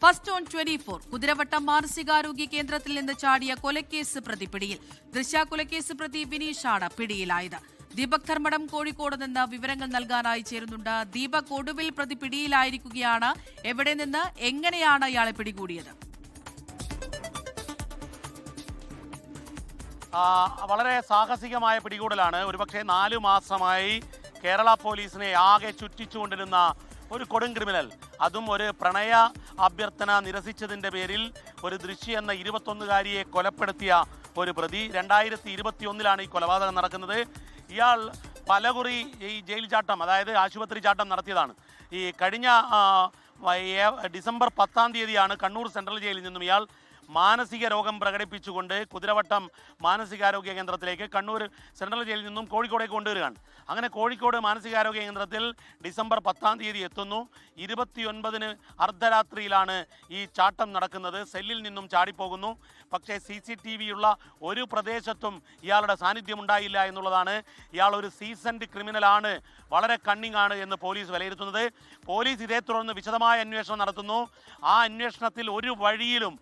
First on 24 Kuthiravattam മാനസികാരോഗ്യ കേന്ദ്രത്തിൽ നിന്ന് ചാടിയ കൊലക്കേസ് പ്രതി പിടിയിൽ. ദൃശ്യ കൊലക്കേസ് പ്രതി വിനീഷാണ് പിടിയിലായത്. ദീപക് ധർമ്മടം കോഴിക്കോട് നിന്ന് വിവരങ്ങൾ നൽകാനായി ചേരുന്നുണ്ട്. ദീപക്, ഒടുവിൽ പ്രതി പിടിയിലായിരിക്കുകയാണ്. എവിടെ നിന്ന് എങ്ങനെയാണ് ഇയാളെ പിടികൂടിയത്? വളരെ സാഹസികമായ പിടികൂടലാണ്. ഒരുപക്ഷെ 4 മാസമായി കേരള പോലീസിനെ ആകെ ചുറ്റിച്ചുകൊണ്ടിരുന്ന ഒരു കൊടും ക്രിമിനൽ, അതും ഒരു പ്രണയ അഭ്യർത്ഥന നിരസിച്ചതിൻ്റെ പേരിൽ ഒരു ദൃശ്യ എന്ന 21-കാരിയെ കൊലപ്പെടുത്തിയ ഒരു പ്രതി. 2021 ഈ കൊലപാതകം നടക്കുന്നത്. ഇയാൾ പലകുറി ഈ ജയിൽ ചാട്ടം, അതായത് ആശുപത്രി ചാട്ടം നടത്തിയതാണ്. ഈ കഴിഞ്ഞ ഡിസംബർ 10 കണ്ണൂർ സെൻട്രൽ ജയിലിൽ നിന്നും ഇയാൾ മാനസിക രോഗം പ്രകടിപ്പിച്ചുകൊണ്ട് കുതിരവട്ടം മാനസികാരോഗ്യ കേന്ദ്രത്തിലേക്ക് കണ്ണൂർ സെൻട്രൽ ജയിലിൽ നിന്നും കോഴിക്കോടേക്ക് കൊണ്ടുവരികയാണ്. അങ്ങനെ കോഴിക്കോട് മാനസികാരോഗ്യ കേന്ദ്രത്തിൽ ഡിസംബർ 10 എത്തുന്നു. 29 അർദ്ധരാത്രിയിലാണ് ഈ ചാട്ടം നടക്കുന്നത്. സെല്ലിൽ നിന്നും ചാടിപ്പോകുന്നു. പക്ഷേ CCTV ഉള്ള ഒരു പ്രദേശത്തും ഇയാളുടെ സാന്നിധ്യം ഉണ്ടായില്ല എന്നുള്ളതാണ്. ഇയാൾ ഒരു സീസൺഡ് ക്രിമിനലാണ്, വളരെ കണ്ണിങ് ആണ് എന്ന് പോലീസ് വിലയിരുത്തുന്നത്. പോലീസ് ഇതേ തുടർന്ന് വിശദമായ അന്വേഷണം നടത്തുന്നു. ആ അന്വേഷണത്തിൽ ഒരു വഴിയിലും,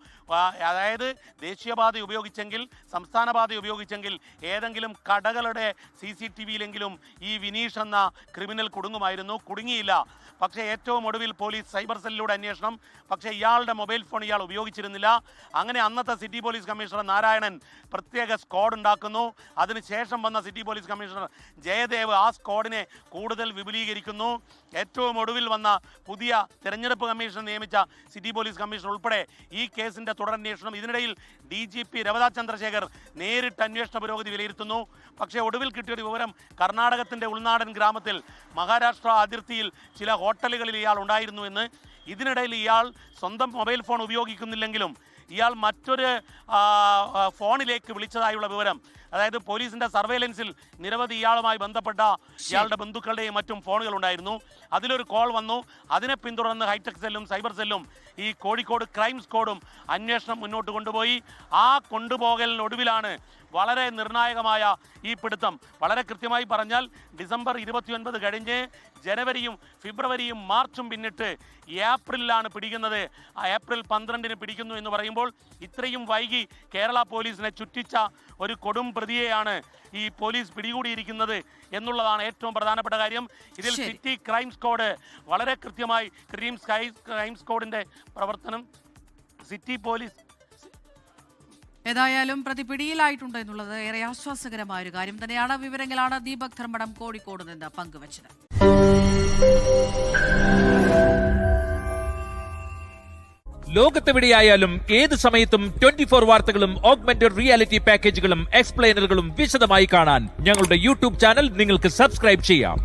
അതായത് ദേശീയപാത ഉപയോഗിച്ചെങ്കിൽ, സംസ്ഥാന പാത ഉപയോഗിച്ചെങ്കിൽ ഏതെങ്കിലും കടകളുടെ CCTVയിലെങ്കിലും ഈ വിനീഷ് എന്ന ക്രിമിനൽ കുടുങ്ങുമായിരുന്നു. കുടുങ്ങിയില്ല. പക്ഷേ ഏറ്റവും ഒടുവിൽ പോലീസ് സൈബർ സെല്ലിലൂടെ അന്വേഷണം. പക്ഷേ ഇയാളുടെ മൊബൈൽ ഫോൺ ഇയാൾ ഉപയോഗിച്ചിരുന്നില്ല. അങ്ങനെ അന്നത്തെ സിറ്റി പോലീസ് കമ്മീഷണർ നാരായണൻ പ്രത്യേക സ്ക്വാഡ് ഉണ്ടാക്കുന്നു. അതിനുശേഷം വന്ന സിറ്റി പോലീസ് കമ്മീഷണർ ജയദേവ് ആ സ്ക്വാഡിനെ കൂടുതൽ വിപുലീകരിക്കുന്നു. ഏറ്റവും ഒടുവിൽ വന്ന പുതിയ തെരഞ്ഞെടുപ്പ് കമ്മീഷൻ നിയമിച്ച സിറ്റി പോലീസ് കമ്മീഷണർ ഉൾപ്പെടെ ഈ കേസിൻ്റെ തുടരന്വേഷണം. ഇതിനിടയിൽ DGP രവത ചന്ദ്രശേഖർ നേരിട്ട് അന്വേഷണ പുരോഗതി വിലയിരുത്തുന്നു. പക്ഷേ ഒടുവിൽ കിട്ടിയൊരു വിവരം, കർണാടകത്തിൻ്റെ ഉൾനാടൻ ഗ്രാമത്തിൽ മഹാരാഷ്ട്ര അതിർത്തിയിൽ ചില ഹോട്ടലുകളിൽ ഇയാൾ ഉണ്ടായിരുന്നു എന്ന്. ഇതിനിടയിൽ ഇയാൾ സ്വന്തം മൊബൈൽ ഫോൺ ഉപയോഗിക്കുന്നില്ലെങ്കിലും ഇയാൾ മറ്റൊരു ഫോണിലേക്ക് വിളിച്ചതായുള്ള വിവരം, അതായത് പോലീസിൻ്റെ സർവൈലൻസിൽ നിരവധി ഇയാളുമായി ബന്ധപ്പെട്ട ഇയാളുടെ ബന്ധുക്കളുടെയും മറ്റും ഫോണുകൾ ഉണ്ടായിരുന്നു. അതിലൊരു കോൾ വന്നു. അതിനെ പിന്തുടർന്ന് ഹൈടെക് സെല്ലും സൈബർ സെല്ലും ഈ കോഴിക്കോട് ക്രൈം സ്ക്വാഡും അന്വേഷണം മുന്നോട്ട് കൊണ്ടുപോയി. ആ കൊണ്ടുപോകലിനൊടുവിലാണ് വളരെ നിർണായകമായ ഈ പിടുത്തം. വളരെ കൃത്യമായി പറഞ്ഞാൽ ഡിസംബർ 29 കഴിഞ്ഞ് ജനുവരിയും ഫെബ്രുവരിയും മാർച്ചും പിന്നിട്ട് ഏപ്രിലാണ് പിടിക്കുന്നത്. ആ ഏപ്രിൽ 12 പിടിക്കുന്നു എന്ന് പറയുമ്പോൾ ഇത്രയും വൈകി കേരള പോലീസിനെ ചുറ്റിച്ച ഒരു കൊടും പ്രതിയെയാണ് ഈ പോലീസ് പിടികൂടിയിരിക്കുന്നത് എന്നുള്ളതാണ് ഏറ്റവും പ്രധാനപ്പെട്ട കാര്യം. ഇതിൽ സിറ്റി ക്രൈം സ്ക്വാഡ് വളരെ കൃത്യമായി ക്രൈം സ്ക്വാഡിന്റെ പ്രവർത്തനം സിറ്റി പോലീസ് ഏതായാലും പ്രതി പിടിയിലായിട്ടുണ്ട് എന്നുള്ളത് ഏറെ ആശ്വാസകരമായ ഒരു കാര്യം തന്നെയാണ്. വിവരങ്ങളാണ് ദീപക് ധർമ്മടം കോഴിക്കോട് നിന്ന് പങ്കുവച്ചത്. ലോകത്തെവിടെയായാലും ഏത് സമയത്തും 24 വാർത്തകളും ഓഗ്മെന്റഡ് റിയാലിറ്റി പാക്കേജുകളും എക്സ്പ്ലെയിനറുകളും വിശദമായി കാണാൻ ഞങ്ങളുടെ YouTube ചാനൽ നിങ്ങൾക്ക് സബ്സ്ക്രൈബ് ചെയ്യാം.